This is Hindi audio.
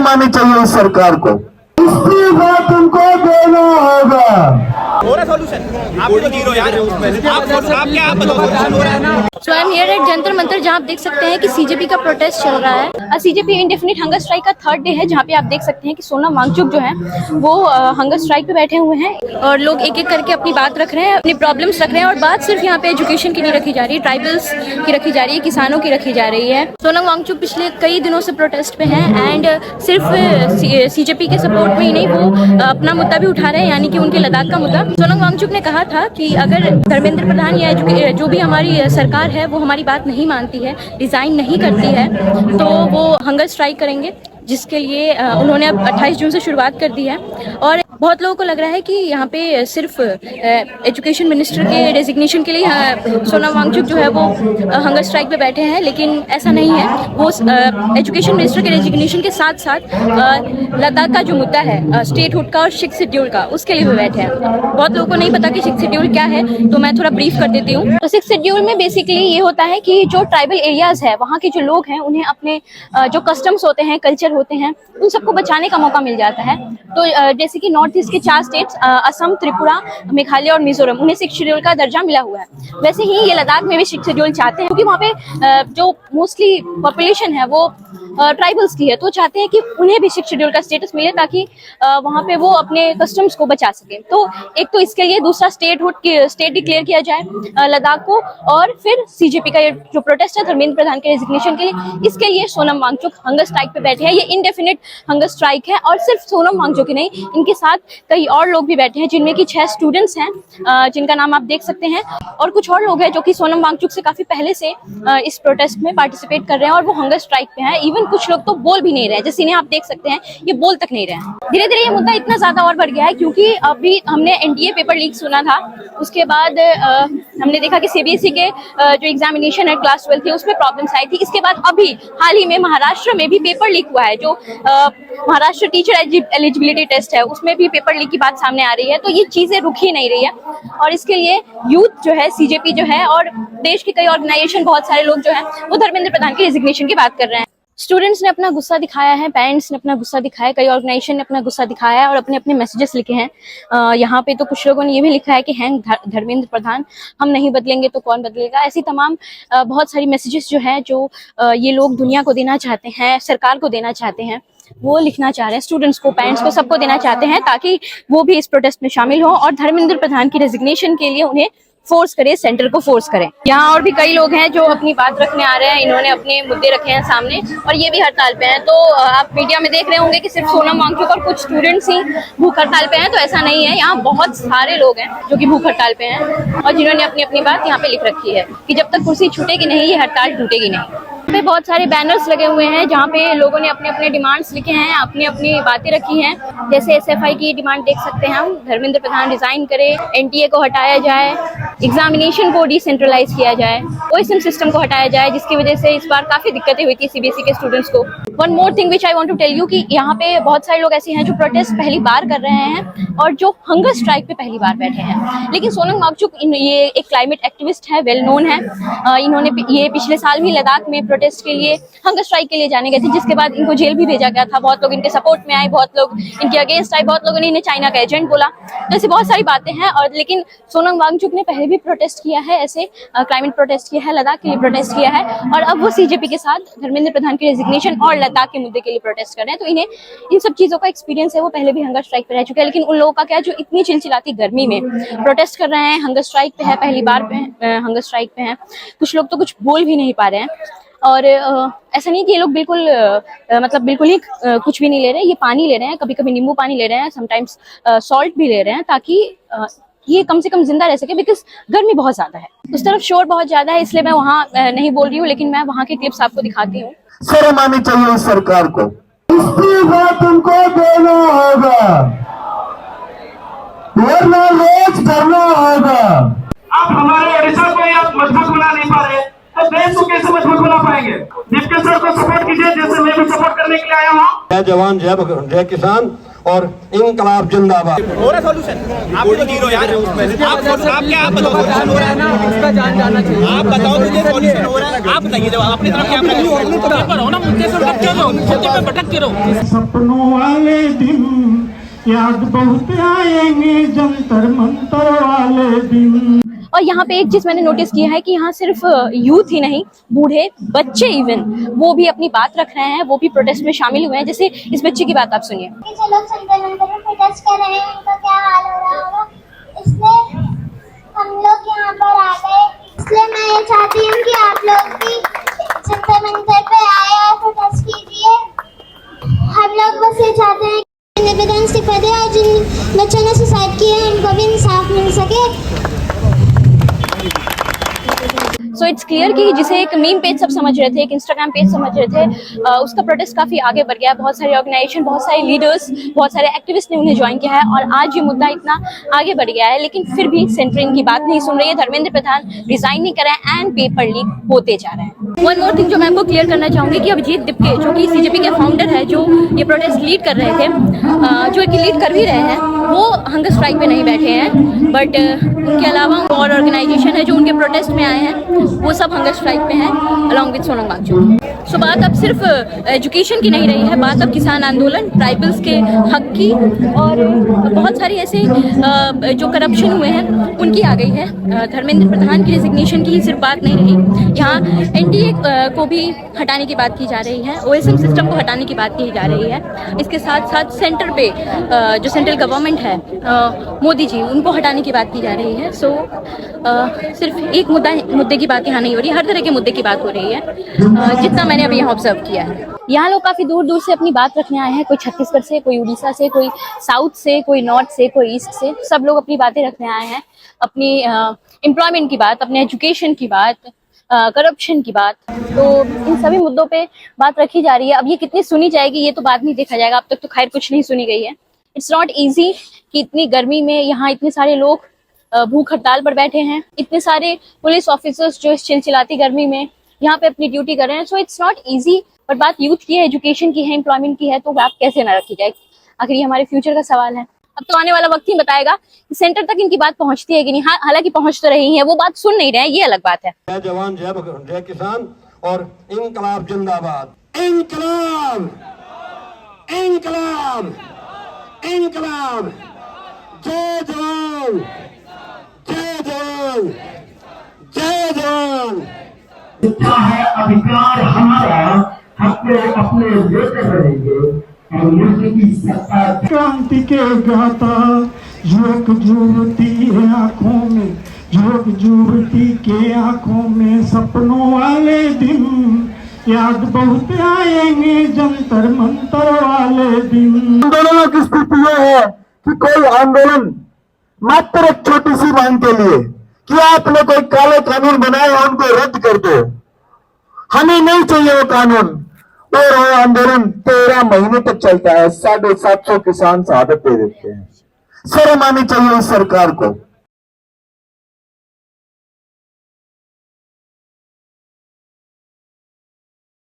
शर्म आनी चाहिए इस सरकार को। इस्तीफा तुमको देना होगा। So I'm here at Jantar Mantar, जहाँ आप देख सकते हैं कि सीजेपी का प्रोटेस्ट चल रहा है। सीजेपी इंडेफिनिट हंगर स्ट्राइक का थर्ड डे है, जहाँ पे आप देख सकते हैं कि सोनम वांगचुक जो है वो हंगर स्ट्राइक पे बैठे हुए हैं और लोग एक एक करके अपनी बात रख रहे हैं, अपनी प्रॉब्लम्स रख रहे हैं। और बात सिर्फ यहाँ पे एजुकेशन की नहीं रखी जा रही है, ट्राइबल्स की रखी जा रही है, किसानों की रखी जा रही है। सोनम वांगचुक पिछले कई दिनों से प्रोटेस्ट पे हैं एंड सिर्फ सीजेपी के सपोर्ट में ही नहीं, वो अपना मुद्दा भी उठा रहे हैं, यानी कि उनके लद्दाख का मुद्दा। सोनम वांगचुक ने कहा था कि अगर धर्मेंद्र प्रधान या जो भी हमारी सरकार है वो हमारी बात नहीं मानती है, डिज़ाइन नहीं करती है, तो वो हंगर स्ट्राइक करेंगे, जिसके लिए उन्होंने अब 28 जून से शुरुआत कर दी है। और बहुत लोगों को लग रहा है कि यहाँ पे सिर्फ एजुकेशन मिनिस्टर के रेजिग्नेशन के लिए सोनम वांगचुक जो है वो हंगर स्ट्राइक पे बैठे हैं, लेकिन ऐसा नहीं है। वो एजुकेशन मिनिस्टर के रेजिग्नेशन के साथ साथ लद्दाख का जो मुद्दा है स्टेटहुड का और 6th शेड्यूल का, उसके लिए भी बैठे हैं। बहुत लोगों को नहीं पता कि 6th शेड्यूल क्या है, तो मैं थोड़ा ब्रीफ कर देती हूँ। तो 6th शेड्यूल में बेसिकली ये होता है कि जो ट्राइबल एरियाज है वहाँ के जो लोग हैं उन्हें अपने जो कस्टम्स होते हैं, कल्चर होते हैं, उन सबको बचाने का मौका मिल जाता है। तो जैसे कि नॉर्थ ईस्ट के 4 स्टेट्स असम, त्रिपुरा, मेघालय और मिजोरम, उन्हें 6th शेड्यूल का दर्जा मिला हुआ है। वैसे ही ये लद्दाख में भी 6th शेड्यूल चाहते हैं, क्योंकि वहाँ पे जो मोस्टली पॉपुलेशन है वो ट्राइबल्स की है, तो चाहते हैं कि उन्हें भी 6th शेड्यूल का स्टेटस मिले, ताकि वहाँ पे वो अपने कस्टम्स को बचा सके। तो एक तो इसके लिए, दूसरा स्टेट डिक्लेयर किया जाए लद्दाख को, और फिर सीजेपी का जो प्रोटेस्ट है धर्मेंद्र प्रधान के रेजिग्नेशन के लिए, इसके लिए सोनम वांगचुक हंगर स्ट्राइक पे बैठे हैं। ये इंडेफिनिट हंगर स्ट्राइक है और सिर्फ सोनम वांगचुक ही नहीं, इनके साथ कई और लोग भी बैठे हैं, जिनमें कि 6 स्टूडेंट्स हैं जिनका नाम आप देख सकते हैं, और कुछ और लोग हैं जो कि सोनम वांगचुक से काफी पहले से इस प्रोटेस्ट में पार्टिसिपेट कर रहे हैं और वो हंगर स्ट्राइक पे हैं। इवन कुछ लोग तो बोल भी नहीं रहे, जैसे इन्हें आप देख सकते हैं, ये बोल तक नहीं रहे हैं। धीरे धीरे ये मुद्दा इतना ज्यादा और बढ़ गया है, क्योंकि अभी हमने एनडीए पेपर लीक सुना था, उसके बाद हमने देखा कि सीबीएसई के जो एग्जामिनेशन है क्लास 12 के, उसमें प्रॉब्लम्स आई थी। इसके बाद अभी हाल ही में महाराष्ट्र में भी पेपर लीक हुआ है, जो महाराष्ट्र टीचर एलिजिबिलिटी टेस्ट है, उसमें भी पेपर लीक की बात सामने आ रही है। तो ये चीजें रुक ही नहीं रही है, और इसके लिए यूथ जो है, सीजेपी जो है, और देश के कई ऑर्गेनाइजेशन, बहुत सारे लोग जो है वो धर्मेंद्र प्रधान के रेजिग्नेशन की बात कर रहे हैं। स्टूडेंट्स ने अपना गुस्सा दिखाया है, पेरेंट्स ने अपना गुस्सा दिखाया है, कई ऑर्गेनाइजेशन ने अपना गुस्सा दिखाया है और अपने अपने मैसेजेस लिखे हैं। यहाँ पे तो कुछ लोगों ने ये भी लिखा है कि हैं धर्मेंद्र प्रधान, हम नहीं बदलेंगे तो कौन बदलेगा। ऐसी तमाम बहुत सारी मैसेजेस जो है, जो ये लोग दुनिया को देना चाहते हैं, सरकार को देना चाहते हैं, वो लिखना चाह रहे हैं, स्टूडेंट्स को, पेरेंट्स को, सबको देना चाहते हैं, ताकि वो भी इस प्रोटेस्ट में शामिल हो और धर्मेंद्र प्रधान की रेजिग्नेशन के लिए उन्हें फोर्स करे, सेंटर को फोर्स करें। यहाँ और भी कई लोग हैं जो अपनी बात रखने आ रहे हैं, इन्होंने अपने मुद्दे रखे हैं सामने, और ये भी हड़ताल पे हैं। तो आप मीडिया में देख रहे होंगे कि सिर्फ सोनम वांगचुक और कुछ स्टूडेंट्स ही भूख हड़ताल पे हैं, तो ऐसा नहीं है। यहाँ बहुत सारे लोग हैं जो कि भूख हड़ताल पे हैं और जिन्होंने अपनी अपनी बात यहाँ पे लिख रखी है कि जब तक कुर्सी छूटेगी नहीं, ये हड़ताल टूटेगी नहीं। पे बहुत सारे बैनर्स लगे हुए हैं, जहाँ पे लोगों ने अपने अपने डिमांड्स लिखे हैं, अपनी अपनी बातें रखी हैं। जैसे एसएफआई की डिमांड देख सकते हैं हम, धर्मेंद्र प्रधान रिजाइन करे, एनटीए को हटाया जाए, एग्जामिनेशन को डिसेंट्रलाइज किया जाए, ओएसएम सिस्टम को हटाया जाए, जिसकी वजह से इस बार काफी दिक्कतें हुई थी सीबीएसई के स्टूडेंट्स को। One more thing which I want to tell you कि यहाँ पे बहुत सारे लोग ऐसे हैं जो प्रोटेस्ट पहली बार कर रहे हैं और जो हंगर स्ट्राइक पे पहली बार बैठे हैं। लेकिन सोनम वांगचुक ये एक क्लाइमेट एक्टिविस्ट है, वेल नोन है। इन्होंने ये पिछले साल भी लद्दाख में प्रोटेस्ट के लिए, हंगर स्ट्राइक के लिए जाने गए थे, जिसके बाद इनको जेल भी भेजा गया था। बहुत लोग इनके सपोर्ट में आए, बहुत लोग इनके अगेंस्ट आए, बहुत लोगों ने इन्हें चाइना का एजेंट बोला। तो ऐसी बहुत सारी बातें हैं। और लेकिन सोनम वांगचुक ने पहले भी प्रोटेस्ट किया है, ऐसे क्लाइमेट प्रोटेस्ट किया है, लद्दाख के लिए प्रोटेस्ट किया है, और अब वो सीजेपी के साथ धर्मेंद्र प्रधान के रेजिग्नेशन और लद्दाख के मुद्दे के लिए प्रोटेस्ट कर रहे हैं। तो इन्हें इन सब चीजों का एक्सपीरियंस है, वो पहले भी हंगर स्ट्राइक पे रह चुके हैं। लेकिन उन लोगों का क्या, जो इतनी चिलचिलाती गर्मी में प्रोटेस्ट कर रहे हैं, हंगर स्ट्राइक पे है, पहली बार पे हंगर स्ट्राइक पे हैं। कुछ लोग तो कुछ बोल भी नहीं पा रहे हैं। और ऐसा नहीं कि ये लोग बिल्कुल मतलब बिल्कुल ही कुछ भी नहीं ले रहे हैं, ये पानी ले रहे हैं, कभी कभी नींबू पानी ले रहे हैं, समटाइम्स सॉल्ट भी ले रहे हैं, ताकि ये कम से कम जिंदा रह सके, बिकॉज गर्मी बहुत ज्यादा है। उस तरफ शोर बहुत ज्यादा है, इसलिए मैं वहाँ नहीं बोल रही हूँ, लेकिन मैं वहाँ के क्लिप्स आपको दिखाती हूँ। शर्म आनी चाहिए इस सरकार को। इस्तीफा तुमको देना होगा, वरना रोज करना होगा। आप हमारे ओडिशा को आप मजबूत बना नहीं पा रहे, तो देश को कैसे मजबूत बना पाएंगे? डिप्टी सर को सपोर्ट कीजिए, जैसे मैं भी सपोर्ट करने के लिए आया हूँ। जय जवान जय किसान। और इंकलाब जिंदाबाद। हो रहा सॉल्यूशन आप तो जीरो यार आप क्या आप बताओ सॉल्यूशन हो रहा है ना इसका जान जाना चाहिए आप बताओ मुझे सॉल्यूशन हो रहा है आप बताइए जब अपनी तरफ क्या पर हो ना मुद्दे से भटक रहो मुद्दे पे भटक के रहो सपनों वाले दिन याद बहुत आएंगे जंतर मंतर वाले दिन। और यहाँ पे एक चीज मैंने नोटिस किया है कि यहाँ सिर्फ यूथ ही नहीं, बूढ़े बच्चे इवन वो भी अपनी बात रख रहे हैं, वो भी प्रोटेस्ट में शामिल हुए हैं। जैसे इस बच्चे की बात आप सुनिए। जो लोग जंतर मंतर में प्रोटेस्ट कर रहे हैं उनका क्या हाल हो रहा होगा, इसलिए हम लोग यहाँ पर आ गए। इसलिए मैं ये चाहती हूँ कि आप लोग भी जंतर मंतर पे आए और प्रोटेस्ट कीजिए। हम लोग बस ये चाहते हैं कि निवेदन इस्तीफा दे और जिन बच्चों ने सुसाइड किया है उनको भी इंसाफ मिल सके। सो इट्स क्लियर कि जिसे एक मीम पेज सब समझ रहे थे, एक इंस्टाग्राम पेज समझ रहे थे, उसका प्रोटेस्ट काफी आगे बढ़ गया है। बहुत सारे ऑर्गेनाइजेशन, बहुत सारे लीडर्स, बहुत सारे एक्टिविस्ट ने उन्हें ज्वाइन किया है और आज ये मुद्दा इतना आगे बढ़ गया है। लेकिन फिर भी सेंटर इनकी बात नहीं सुन रही है। धर्मेंद्र प्रधान रिजाइन नहीं कर रहे हैं एंड पेपर लीक होते जा रहे हैं। वन मोर थिंग जो मैं आपको क्लियर करना चाहूंगी कि अभिजीत दिपके जो कि सीजेपी के फाउंडर है, जो ये प्रोटेस्ट लीड कर रहे थे, जो कि लीड कर भी रहे हैं, वो हंगर स्ट्राइक पे नहीं बैठे हैं। बट उनके अलावा और ऑर्गेनाइजेशन है जो उनके प्रोटेस्ट में आए हैं, वो सब हंगर स्ट्राइक पे हैं अलॉन्ग विद सोनम वांगचुक। सो बात अब सिर्फ एजुकेशन की नहीं रही है, बात अब किसान आंदोलन, ट्राइबल्स के हक की और बहुत सारी ऐसे जो करप्शन हुए हैं उनकी आ गई है। धर्मेंद्र प्रधान की रेजिग्नेशन की सिर्फ बात नहीं रही, यहाँ एनडीए को भी हटाने की बात की जा रही है, ओएसएम सिस्टम को हटाने की बात की जा रही है। इसके साथ साथ सेंटर पे जो सेंट्रल गवर्नमेंट है, मोदी जी, उनको हटाने की बात की जा रही है। सो सिर्फ एक मुद्दे की बात यहाँ नहीं हो रही, हर तरह के मुद्दे की बात हो रही है, जितना मैंने अभी यहाँ ऑब्जर्व किया है। यहाँ लोग काफी दूर दूर से अपनी बात रखने आए हैं, कोई छत्तीसगढ़ से, कोई उड़ीसा से, कोई साउथ से, कोई नॉर्थ से, कोई ईस्ट से, सब लोग अपनी बातें रखने आए हैं। अपनी एम्प्लॉयमेंट की बात, अपने एजुकेशन की बात, करप्शन की बात, तो इन सभी मुद्दों पे बात रखी जा रही है। अब ये कितनी सुनी जाएगी ये तो बाद में देखा जाएगा, अब तक तो खैर कुछ नहीं सुनी गई है। इट्स नॉट इजी कि इतनी गर्मी में यहाँ इतने सारे लोग भूख हड़ताल पर बैठे हैं, इतने सारे पुलिस ऑफिसर्स जो इस चिलचिलाती गर्मी में यहाँ पे अपनी ड्यूटी कर रहे हैं। सो इट्स नॉट इजी, पर बात यूथ की है, एजुकेशन की है, एम्प्लॉयमेंट की है, तो बात कैसे ना रखी जाए। आखिर ये हमारे फ्यूचर का सवाल है। अब तो आने वाला वक्त ही बताएगा कि सेंटर तक इनकी बात पहुंचती है कि नहीं। हालांकि पहुंच तो रही है, वो बात सुन नहीं रहे हैं, ये अलग बात है। जय जवान जय किसान और इंकलाब जिंदाबाद। इंकलाब इंकलाब इंकलाब, जय जवान जय जवान जय जवान। इच्छा है अधिकार हमारा, अपने लेते रहेंगे और मुल्क की सरकार। क्रांति के गाता युवक युवती आंखों में, युवक युवती के आंखों में सपनों वाले दिन याद बहुत आएंगे जंतर मंतर वाले दिन। आंदोलनों की स्थिति यह है कि कोई आंदोलन मात्र एक छोटी सी मांग के लिए कि आपने कोई काले कानून बनाए उनको रद्द कर दो, हमें नहीं चाहिए वो कानून, और वो आंदोलन 13 महीने तक चलता है। 750 किसान शहादत दे देते हैं। शर्म आनी चाहिए इस सरकार को।